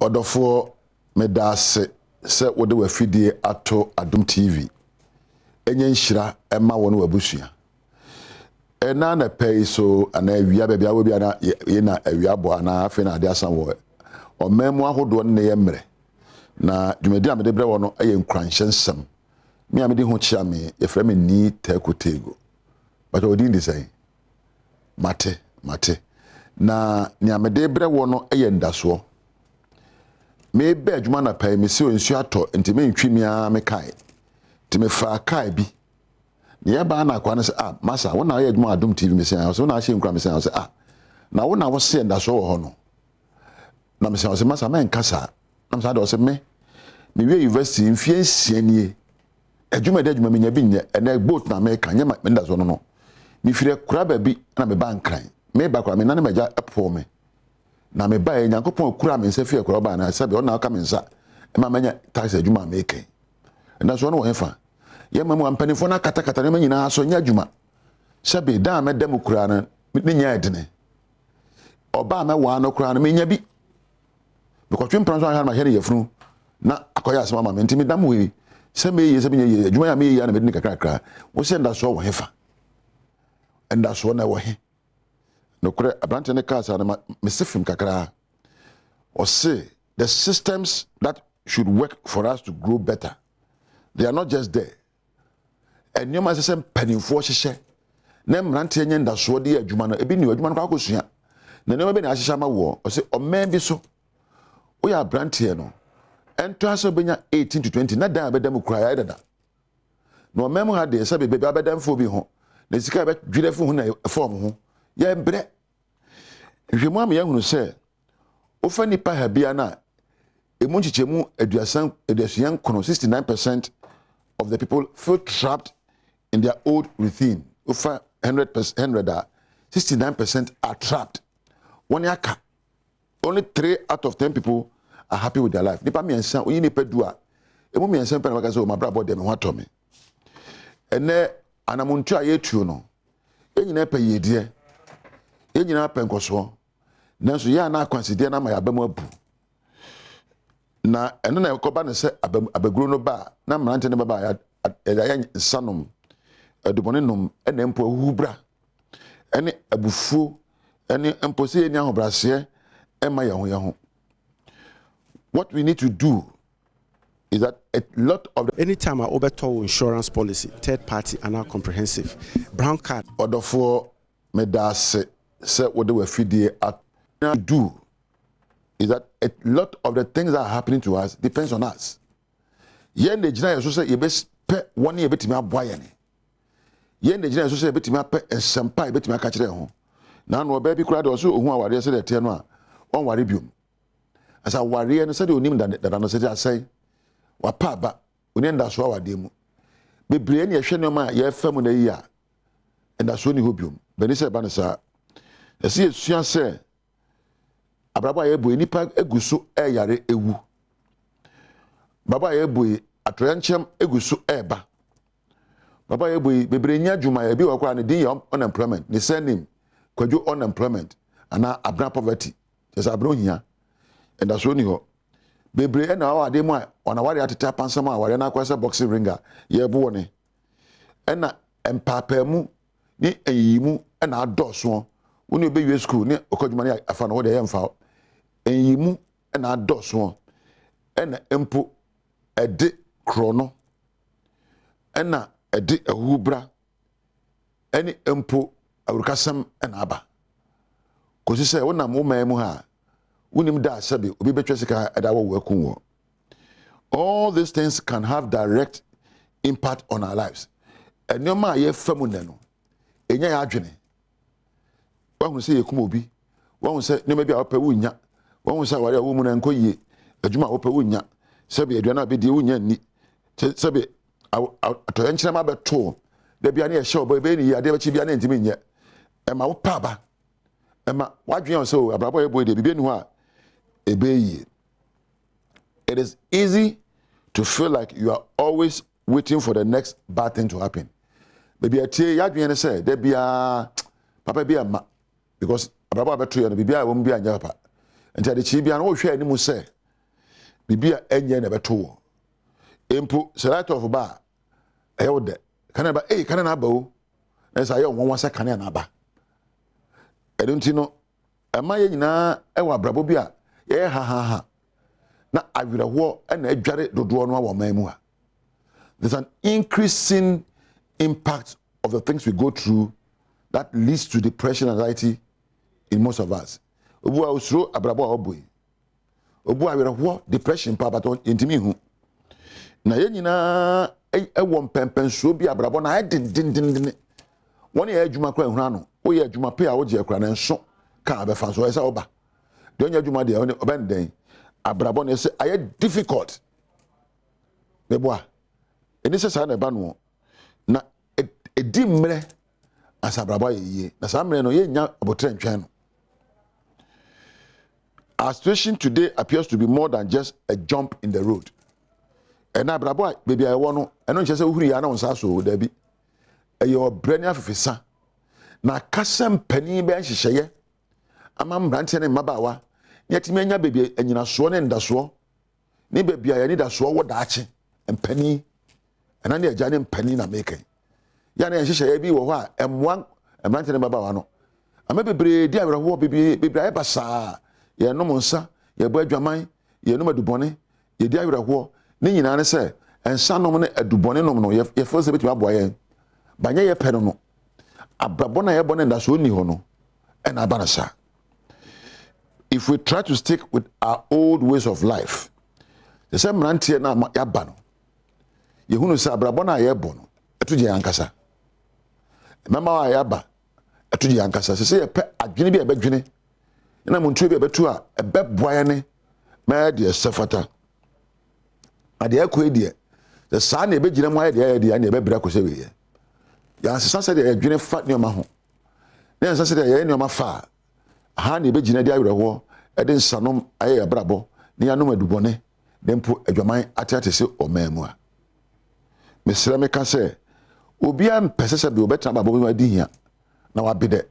Odofo medase se wode wafidie ato Adom TV. Enye nhyira ema wonu abusua. Ena na pay so ana awia bebia wo bia na ye na awia bo ana afi na ade asan wo. Omemu ahodo ne ye mre. Na dwumedi amede bre wo no eye Nkuranhyensem. Me amede ho chia me ye frɛ me ni tekotego. But odi ndi say. Mate. Na ni amede bre wo no eye ndaso. Me be adwuma na pay me se onsu ato enti me ntwi mia me kai. Ti me fa kai bi. Ni ba na kwa na se masa wo na ye adwuma Adom TV me se so na ahye nkura me se na wo na wo se ndaso wo ho no. Na me se masa me nkasa. Na me se do se me wie university mfie nsianie. Adwuma de adwuma me nya bi nye ene boat na me kan nya me ndaso no. Ni fire kura ba bi na me ba nkran. Me ba kwa me na me ja epo me. Na me ba Nyankopon kura me nsa fie kura ba na sabe ona aka me nsa e ma manya tax adwuma me ken nda so no wo hefa ye mamu ampanifo na kata ne manyina so nya adwuma sabe da me dem kura na ne nya edene oba me wa no kura na me nya bi because twempran so ahana ma here yefunu na akoya asema ma me ntimi dam we se me ye se me ye adwuma ya me ye na me ni kakra wo se nda so wo hefa nda so na wo he no kure abrante ne kasa na mesifim kakra or say the systems that should work for us to grow better, they are not just there. And you must say pennyfo hye na mrante nye ndaso de adwuma no ebi ni adwuma no akosua na ne be na ahye ma wo o say o man bi so o ya abrante no ento aso benya 18 to 20 na dan abedam kura ya dada no mem ha de say bebe abedam fo bi ho na sika be dwirefo ho na form ho ya mbre hwemu am ya hunu say ofa nipa ha bia na emu nchichemu aduasan 69% of the people feel trapped in their old routine. Over 100%, 69% are trapped. One yaka, only 3 out of 10 people are happy with their life. Nipa miensa, oyi nipa dua. Emu miensa mpena wakaze o mabra body me wato me. Ene anamuntu ayetuo no. Enyina pe yedie. Enyina pe nkoso. Nanso ya na consider na ma ya bamu abu. Na eno na ekoba ne se abaguro no ba na mrante ne baba ya nsanom adubone nom ene mpo ahubra ene abufu ene mpo se eni ahobrase ema ya ho. What we need to do is that a lot of the anytime I overtow insurance policy, third party and now comprehensive brown card odofo medase se wode wafidie do is that a lot of the things that are happening to us depends on us. Yen de gina so say ye be one year betimi aboye ne. Yen de gina so say betimi apɛ ensempa betimi aka kire ho. Na no ba bi kura de so ohun aware se de te no a on ware biom. Asa ware no se de onim da no se de asai. Wa pa ba oni nda so awade mu. Bebre ne yehwe no ma ye fam na yi a nda so ni ho biom. Beni se ba no sa. Ese yesua se abraba ye boy nipa eguso yare ewu baba ye boy atoyanchem eguso eba baba ye boy bebrenya dwuma ye bi wakwa ne din unemployment ne surname kwadwo unemployment ana abra poverty just abro hia enda so ni ho bebre na wa ade mu a ona ware ateta pansam a ware na akwasa boxing ringer ye bo ne ena empapamu ni eyimu na adoso woni obewie school ni okodwuma ni afa no wo de ye mfa enyimu na adoso na empo ede krono na ede ahubra ene empo awurukasam na aba kosi se wona mo mamu ha wonim da sabe obi betwesika eda wo akunwo. All these things can have direct impact on our lives. Enoma ye famu ne no enya ya adwene wahun se yekum obi wahun se ne mabia opa wunya wahun se ware wo mu na nkoyie adwuma opa wunya sebe aduana be die wunya ni sebe atoya nkyena ma beto da bia ne ye hye obo be ni ade ba chi bia na ntimi nye ema wo pa ba ema wadwen se o abrabo ye boy de bibia ni ho a ebeyi. It is easy to feel like you are always waiting for the next bad thing to happen. Baby atie yadwen ne se da bia papa bia ma because abrabo abeto ye no bibia wo mbia nya papa nti ade chi bia no wo hwe ani mu se bibia enye na beto empo select of ba eyode kana ba kana na ba o na say won wasa kana na ba edunti no ema ye nyina ewa brabo bi a ye ha na awiraho na adware dodo no wa man mu a there's an increasing impact of the things we go through that leads to depression and anxiety in most of us. Obu a usro abrabo a oboy. Obu a werehwo depression pa baton intimi hu. Na ye nyina ewo mpempenso bi abrabo na din. Woni ye adwuma kra ehuna no. Wo ye adwuma pe a wo je kra na nso ka abefa so esa oba. De onya adwuma de oba den. Abrabo na se aye difficult. Meboa. Eni se sa na ba no. Na edi mre asabrabo ye. Na sa mre no ye nya abotre ntwen no. Our situation today appears to be more than just a jump in the road. And now, brabo, baby, I want to. I don't just say who you are on Sasso, Debbie. Your brain officer. Na kasam penny bench share. Amam branching in Mabawa. Yet, many baby, and you are sworn in the swan. Ni baby, I need a swan what dachi and penny. And I need a giant penny na making. Yana and she shall be or and one and branching in Mabawano. I may be dear, baby, basa. Ye no monsa ye bo adwaman ye no madubone ye di awiraho ni nyina ne se ensa no ne adubone no ye fo se betima aboye banya ye pe no abrabo na ye bo ne ndaso ni ho no e na abanasa. If we try to stick with our old ways of life, the same rantie na ya ba no ye hunu se abrabo na ye bo no etuje yankasa mama wa ya ba etuje yankasa se ye pe adwene bi e bedwene na muntu bi betu a ebeboa ne ma de sefata ade akọ edie the sa na ebegire mu ade na ebebra ko sewe ya sesa se de adwene fa ne ma ho na sesa se de ye ne ma fa ha na ebegire de awreho ede nsanom aye abrabo ne yanom adubone dempo adwaman atiate se omamu a mesra me ka se obia mpese se be obetra babo ma di hia na wabede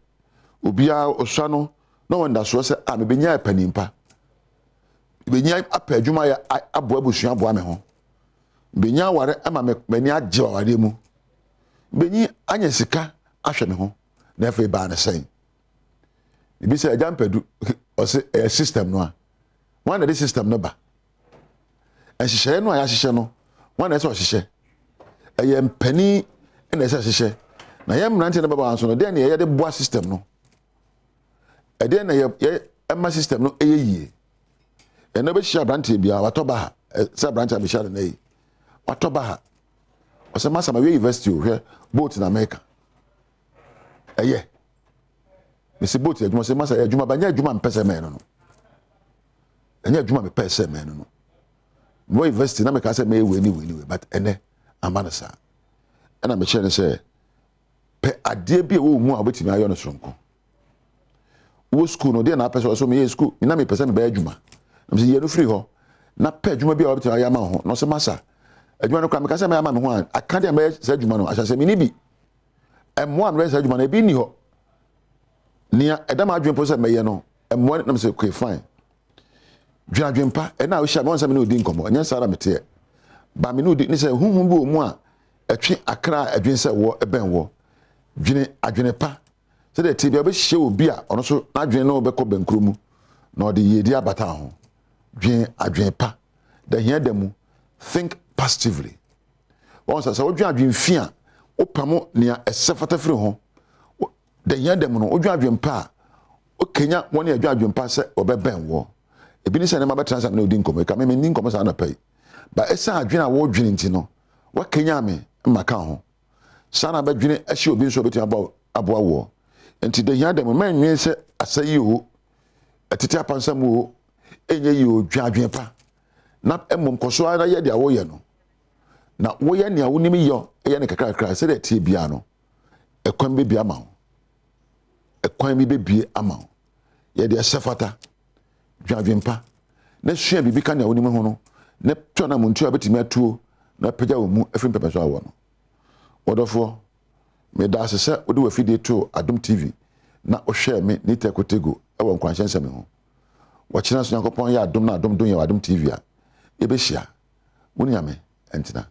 obia oswa no no wonder so say me benya panimpa benya apa adwuma ya abo abusua abo ame ho benya ware ama mani agye ware mu benyi anya sika ahwe me ho na efe ba na sen bi say ajampadu o say a system no a one na the system no ba ehihye no a ya hihye no one na so hihye eye mpani na ese hihye na ye mrante na baba anso no de na ye de boa system no ede na ye ema system no eyeye eno be hia brante bia watoba ha se brante be hia na yi watoba ha o se masa ma we university o hwe boat na America eye me se boat adwuma se masa adwuma banya adwuma mpese me no enya adwuma me pese me no no university na me ka se me we ni but ene amanasa ena me chere se pe ade bi e wo mu a obetimi ayo no sonko wo school no dey na person so me school na me person me ba adwuma na me ye no free ho na pa adwuma bi a obetimi ayo ma ho no se masa adwuma no kwa me ka se me ama me ho an akade me se adwuma no asase me ni bi emmo an se adwuma na bi ni ho nia edam adwuma po se me ye no emmo na me se okay fine dwadwen pa e na wo hia me won se me no di nkomo anya sara mete ba me no di ni se huhu bi o mu a etwe akra adwen se wo eben wo dwene adwene pa se de tibia be hye obi a ono so adwene no be ko bankro mu na ode yedi abata ho dwen adwene pa da hia da mu think positively once so dwen adwene fi a opamo nia esefata firi ho da hia da mu no dwen adwene pa o kenya woni adwene pa se obeben wo ebi ni se na ma betra na odi nkomo ka me ni nkomo sa na pai ba esa adwene a wo dwene nti no wa kenya me maka ho sana ba dwene ahye obi nso beti aboa wo enti de hia dem ma nwen se asayi o atiti apansam o enye yi o dwadwen pa na emom koso ara ye dia wo ye no na wo ye ne a wonimi yo ye ne kakra se de tie bia no ekwan be bia ma ho ekwan bi be bie ama ho ye de sefata dwadwen pa na hwea bibi ka ne wonimi ho no na tona muntu abetimi atuo na pagya wo mu efrim pepeso awo no wodofo me da sese odi wa fidie to Adom TV na ohwe me ni tekotego e wo Nkuranhyensem ho wo kina so Nyankopon ya Adom na Adom don ya Adom TV a yɛbɛhyia wo ne ame ɛntena